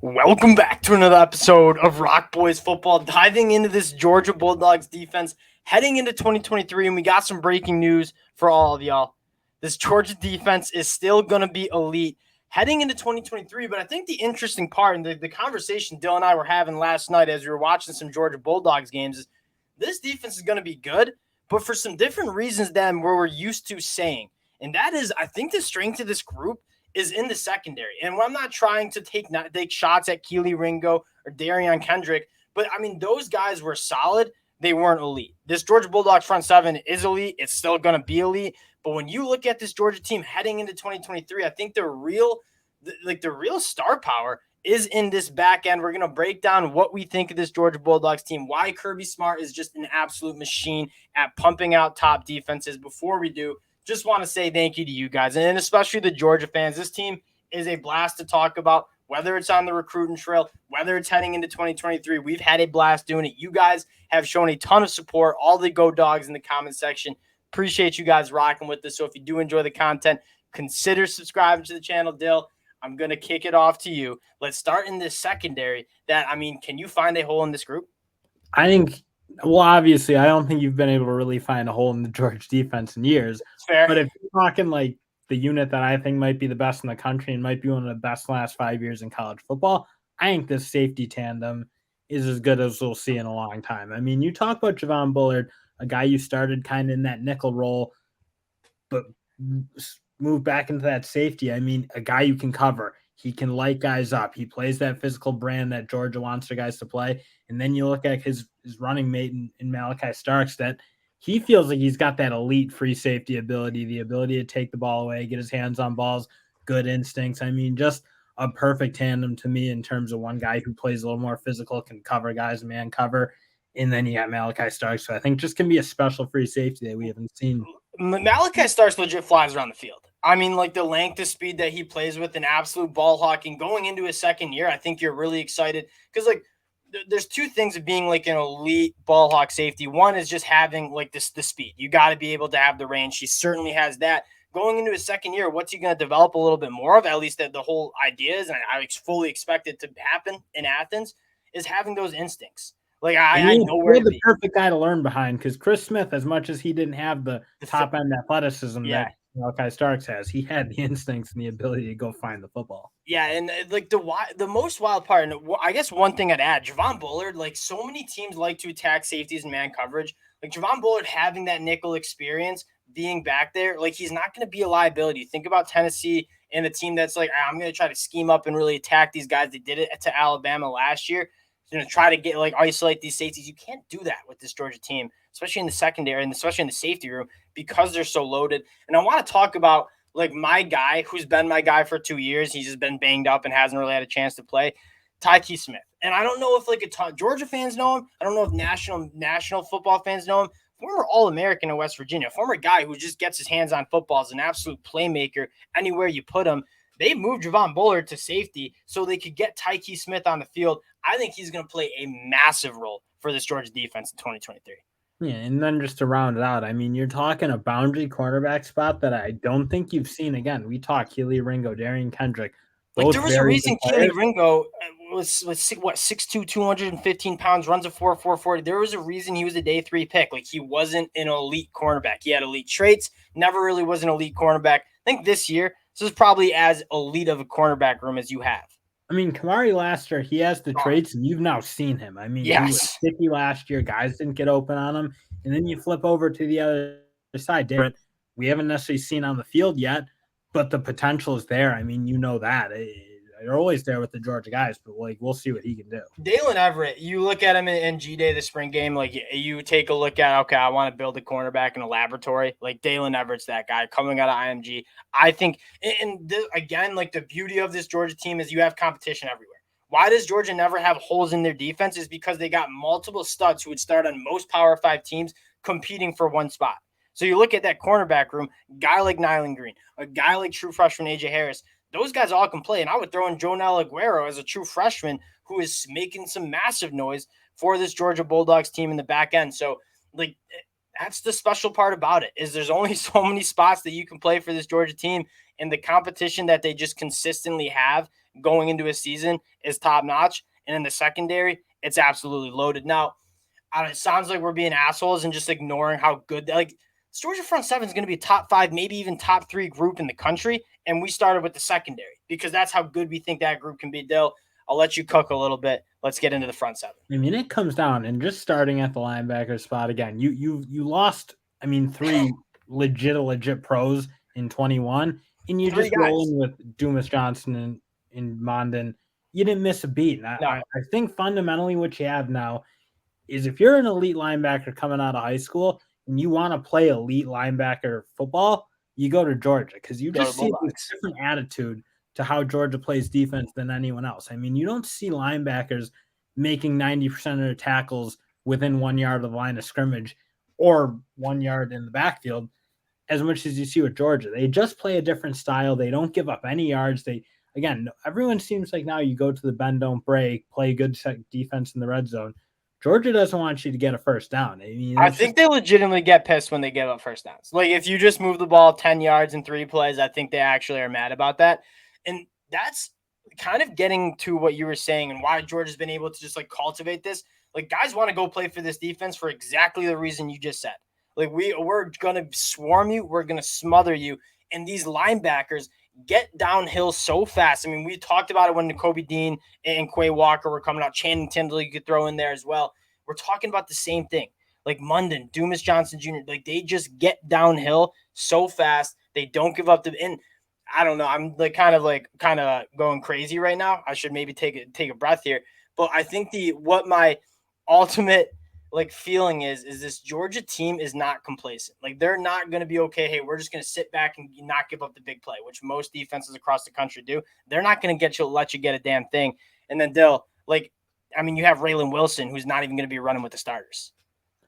Welcome back to another episode of Rock Boys Football, diving into this Georgia Bulldogs defense heading into 2023, and we got some breaking news for all of y'all. This Georgia defense is still going to be elite heading into 2023, but I think the interesting part and the conversation Dylan and I were having last night as we were watching some Georgia Bulldogs games is this defense is going to be good, but for some different reasons than where we're used to saying, and that is I think the strength of this group is in the secondary. And I'm not trying to take shots at Keely Ringo or Darian Kendrick, but I mean, those guys were solid. They weren't elite. This Georgia Bulldogs front seven is elite. It's still going to be elite. But when you look at this Georgia team heading into 2023, I think the real star power is in this back end. We're going to break down what we think of this Georgia Bulldogs team, why Kirby Smart is just an absolute machine at pumping out top defenses. Before we do, just want to say thank you to you guys, and especially the Georgia fans. This team is a blast to talk about, whether it's on the recruiting trail, whether it's heading into 2023. We've had a blast doing it. You guys have shown a ton of support, all the Go Dogs in the comment section. Appreciate you guys rocking with us. So if you do enjoy the content, consider subscribing to the channel. Dill, I'm going to kick it off to you. Let's start in this secondary. Can you find a hole in this group? I think – well, obviously, I don't think you've been able to really find a hole in the Georgia defense in years. Fair. But if you're talking like the unit that I think might be the best in the country and might be one of the best last 5 years in college football, I think this safety tandem is as good as we'll see in a long time. I mean, you talk about Javon Bullard, a guy you started kind of in that nickel role, but moved back into that safety. I mean, a guy you can cover. He can light guys up. He plays that physical brand that Georgia wants their guys to play. And then you look at his running mate in Malachi Starks, that he feels like he's got that elite free safety ability, the ability to take the ball away, get his hands on balls, good instincts. I mean, just a perfect tandem to me in terms of one guy who plays a little more physical, can cover guys, man cover. And then you got Malachi Starks. So I think just can be a special free safety that we haven't seen. Malachi Starks legit flies around the field. I mean, like the length of speed that he plays with, an absolute ball hawking going into his second year. I think you're really excited because there's two things of being like an elite ball hawk safety. One is just having like the speed. You got to be able to have the range. He certainly has that. Going into his second year, what's he going to develop a little bit more of? At least the whole idea is, and I fully expect it to happen in Athens, is having those instincts. Like I know where the perfect guy to learn behind, because Chris Smith, as much as he didn't have the top end athleticism that Malachi Starks has, he had the instincts and the ability to go find the football. Yeah, and like the most wild part, and I guess one thing I'd add, Javon Bullard, like so many teams like to attack safeties and man coverage. Like Javon Bullard having that nickel experience, being back there, like he's not going to be a liability. Think about Tennessee and the team that's like, I'm going to try to scheme up and really attack these guys. They did it to Alabama last year. Try to get isolate these safeties. You can't do that with this Georgia team, especially in the secondary and especially in the safety room, because they're so loaded. And I want to talk about like my guy who's been my guy for 2 years. He's just been banged up and hasn't really had a chance to play, Kirby Smart. And I don't know if like a ton Georgia fans know him. I don't know if national football fans know him. Former All-American in West Virginia, former guy who just gets his hands on football, is an absolute playmaker anywhere you put him. They moved Javon Bullard to safety so they could get Kirby Smart on the field. I think he's going to play a massive role for this Georgia defense in 2023. Yeah, and then just to round it out, I mean, you're talking a boundary cornerback spot that I don't think you've seen again. We talk Keely Ringo, Darian Kendrick. Like there was a reason Keely Ringo was what 6'2", 215 pounds, runs a 4.40. There was a reason he was a day 3 pick. Like he wasn't an elite cornerback. He had elite traits, never really was an elite cornerback. I think this year, this is probably as elite of a cornerback room as you have. I mean, Kamari Laster, he has the traits, and you've now seen him. I mean, he was sticky last year. Guys didn't get open on him. And then you flip over to the other side. Different. We haven't necessarily seen on the field yet, but the potential is there. I mean, you know that. They're always there with the Georgia guys, but like we'll see what he can do. Dalen Everett, you look at him in G-Day, the spring game, like you take a look at, okay, I want to build a cornerback in a laboratory. Like Dalen Everett's that guy coming out of IMG. I think, again, like the beauty of this Georgia team is you have competition everywhere. Why does Georgia never have holes in their defense? Is because they got multiple studs who would start on most Power 5 teams competing for one spot. So you look at that cornerback room, a guy like Nyland Green, a guy like true freshman A.J. Harris. Those guys all can play, and I would throw in Jonel Aguero as a true freshman who is making some massive noise for this Georgia Bulldogs team in the back end. So, like, that's the special part about it, is there's only so many spots that you can play for this Georgia team, and the competition that they just consistently have going into a season is top notch. And in the secondary, it's absolutely loaded. Now, it sounds like we're being assholes and just ignoring how good, like, Georgia front seven is going to be a top 5, maybe even top 3 group in the country. And we started with the secondary because that's how good we think that group can be. Dill, I'll let you cook a little bit. Let's get into the front seven. I mean, it comes down and just starting at the linebacker spot again. You lost. I mean, 3 legit pros in 21, and you 3 just roll guys. in with Dumas Johnson and Mondon. You didn't miss a beat. And No. I think fundamentally what you have now is if you're an elite linebacker coming out of high school and you want to play elite linebacker football, you go to Georgia because you just see a different attitude to how Georgia plays defense than anyone else. I mean, you don't see linebackers making 90% of their tackles within 1 yard of the line of scrimmage or 1 yard in the backfield as much as you see with Georgia. They just play a different style. They don't give up any yards. Again, everyone seems like now you go to the bend, don't break, play good defense in the red zone. Georgia doesn't want you to get a first down. I mean, I think they legitimately get pissed when they give up first downs. Like, if you just move the ball 10 yards in 3 plays, I think they actually are mad about that. And that's kind of getting to what you were saying and why Georgia's been able to just like cultivate this. Like, guys want to go play for this defense for exactly the reason you just said. Like, we're going to swarm you. We're going to smother you. And these linebackers get downhill so fast. I mean, we talked about it when Nakobe Dean and Quay Walker were coming out. Channing Tindall you could throw in there as well. We're talking about the same thing. Like Mondon, Dumas Johnson Jr., like they just get downhill so fast. They don't give up and I don't know. I'm like kind of going crazy right now. I should maybe take a breath here. But I think what my ultimate like feeling is this Georgia team is not complacent. Like they're not going to be okay. Hey, we're just going to sit back and not give up the big play, which most defenses across the country do. They're not going to let you get a damn thing. And then Dill, like, I mean, you have Raylan Wilson, who's not even going to be running with the starters.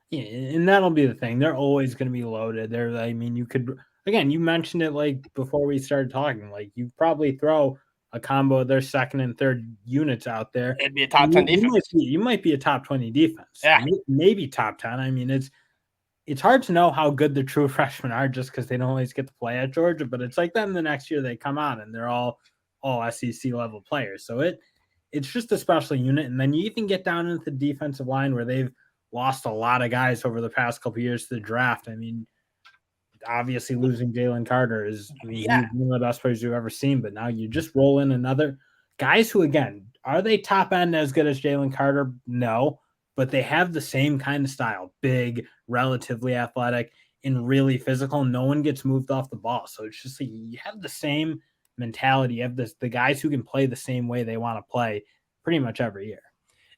Yeah, and that'll be the thing. They're always going to be loaded. I mean, you could again. You mentioned it like before we started talking. Like you probably throw a combo of their second and third units out there. It'd be a top 10 defense. You might be a top 20 defense. Yeah, maybe top 10. I mean, it's hard to know how good the true freshmen are just because they don't always get to play at Georgia. But it's like then the next year they come on and they're all SEC level players. So it's just a special unit. And then you even get down into the defensive line where they've lost a lot of guys over the past couple of years to the draft. I mean, obviously losing Jalen Carter he's one of the best players you've ever seen, but now you just roll in another guys who, again, are they top end as good as Jalen Carter? No, but they have the same kind of style, big, relatively athletic, and really physical. No one gets moved off the ball. So it's just like you have the same mentality. You have the guys who can play the same way they want to play pretty much every year.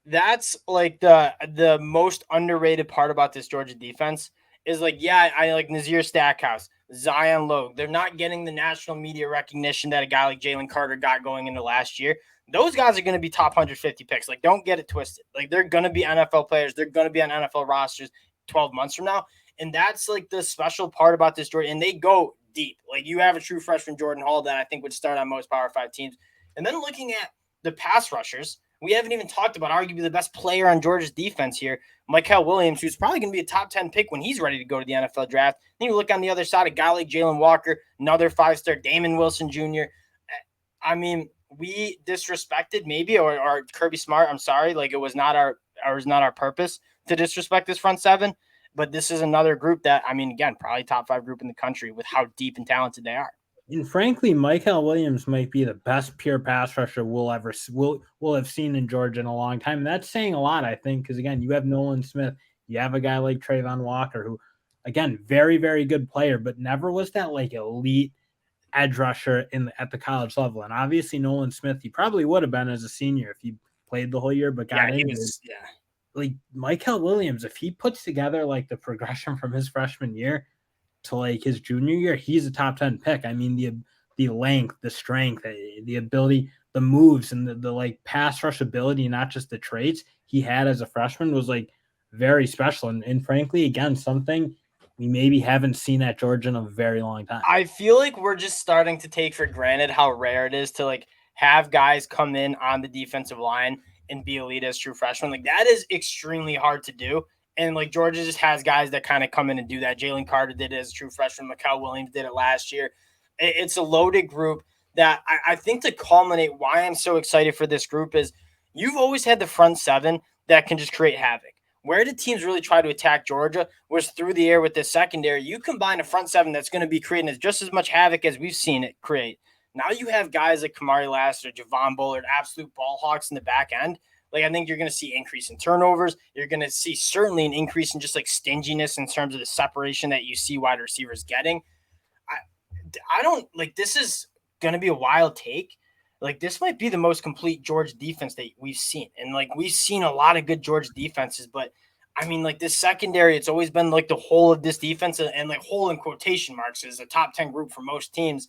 That's like the most underrated part about this Georgia defense is like, yeah, I like Nazir Stackhouse, Zion Logue. They're not getting the national media recognition that a guy like Jalen Carter got going into last year. Those guys are going to be top 150 picks. Like, don't get it twisted. Like, they're going to be NFL players. They're going to be on NFL rosters 12 months from now. And that's like the special part about this Georgia. And they go deep. Like, you have a true freshman, Jordan Hall, that I think would start on most Power 5 teams. And then looking at the pass rushers, we haven't even talked about arguably the best player on Georgia's defense here, Mykel Williams, who's probably going to be a top 10 pick when he's ready to go to the NFL draft. Then you look on the other side, a guy like Jalen Walker, another 5-star, Damon Wilson Jr. I mean, we disrespected maybe, or Kirby Smart, I'm sorry, like it was not our purpose to disrespect this front seven. But this is another group that, I mean, again, probably top 5 group in the country with how deep and talented they are. And frankly, Mykel Williams might be the best pure pass rusher we'll have seen in Georgia in a long time. And that's saying a lot, I think, because again, you have Nolan Smith, you have a guy like Trayvon Walker, who, again, very, very good player, but never was that like elite edge rusher at the college level. And obviously, Nolan Smith, he probably would have been as a senior if he played the whole year, but got injured. Like Mykel Williams, if he puts together like the progression from his freshman year to like his junior year, he's a top 10 pick. I mean, the length, the strength, the ability, the moves, and the like pass rush ability, not just the traits he had as a freshman, was like very special. And frankly, again, something we maybe haven't seen at Georgia in a very long time. I feel like we're just starting to take for granted how rare it is to like have guys come in on the defensive line and be elite as true freshmen. Like that is extremely hard to do. And like Georgia just has guys that kind of come in and do that. Jalen Carter did it as a true freshman. Mykel Williams did it last year. It's a loaded group. that I think to culminate why I'm so excited for this group is you've always had the front seven that can just create havoc. Where did teams really try to attack Georgia was through the air with this secondary. You combine a front seven that's going to be creating just as much havoc as we've seen it create. Now you have guys like Kamari Lassiter, Javon Bullard, absolute ball hawks in the back end. Like, I think you're going to see increase in turnovers. You're going to see certainly an increase in just like stinginess in terms of the separation that you see wide receivers getting. I don't like, this is going to be a wild take. Like, this might be the most complete Georgia defense that we've seen. And like, we've seen a lot of good Georgia defenses, but I mean, like, this secondary, it's always been like the whole of this defense, and like whole in quotation marks is a top 10 group for most teams.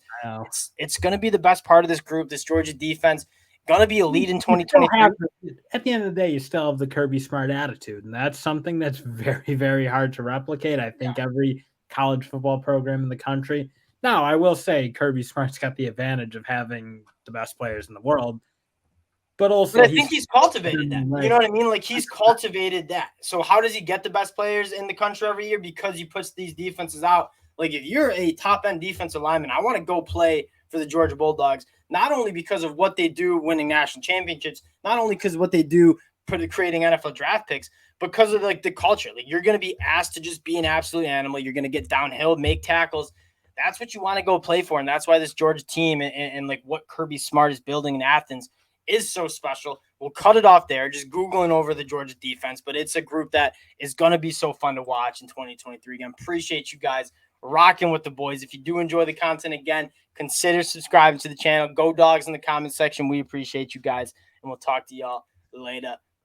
It's going to be the best part of this group, this Georgia defense. Going to be elite in 2023. At the end of the day, you still have the Kirby Smart attitude, and that's something that's very, very hard to replicate. I think every college football program in the country. Now, I will say Kirby Smart's got the advantage of having the best players in the world, but also I think he's cultivated that. You know what I mean? Like, he's cultivated that. So how does he get the best players in the country every year? Because he puts these defenses out. Like, if you're a top-end defensive lineman, I want to go play for the Georgia Bulldogs, not only because of what they do winning national championships, not only because of what they do creating NFL draft picks, but because of like the culture. Like, you're going to be asked to just be an absolute animal. You're going to get downhill, make tackles. That's what you want to go play for. And that's why this Georgia team and like what Kirby Smart is building in Athens is so special. We'll cut it off there, just Googling over the Georgia defense, but it's a group that is going to be so fun to watch in 2023. Again, appreciate you guys rocking with the boys. If you do enjoy the content, again, consider subscribing to the channel. Go Dogs in the comment section. We appreciate you guys, and we'll talk to y'all later.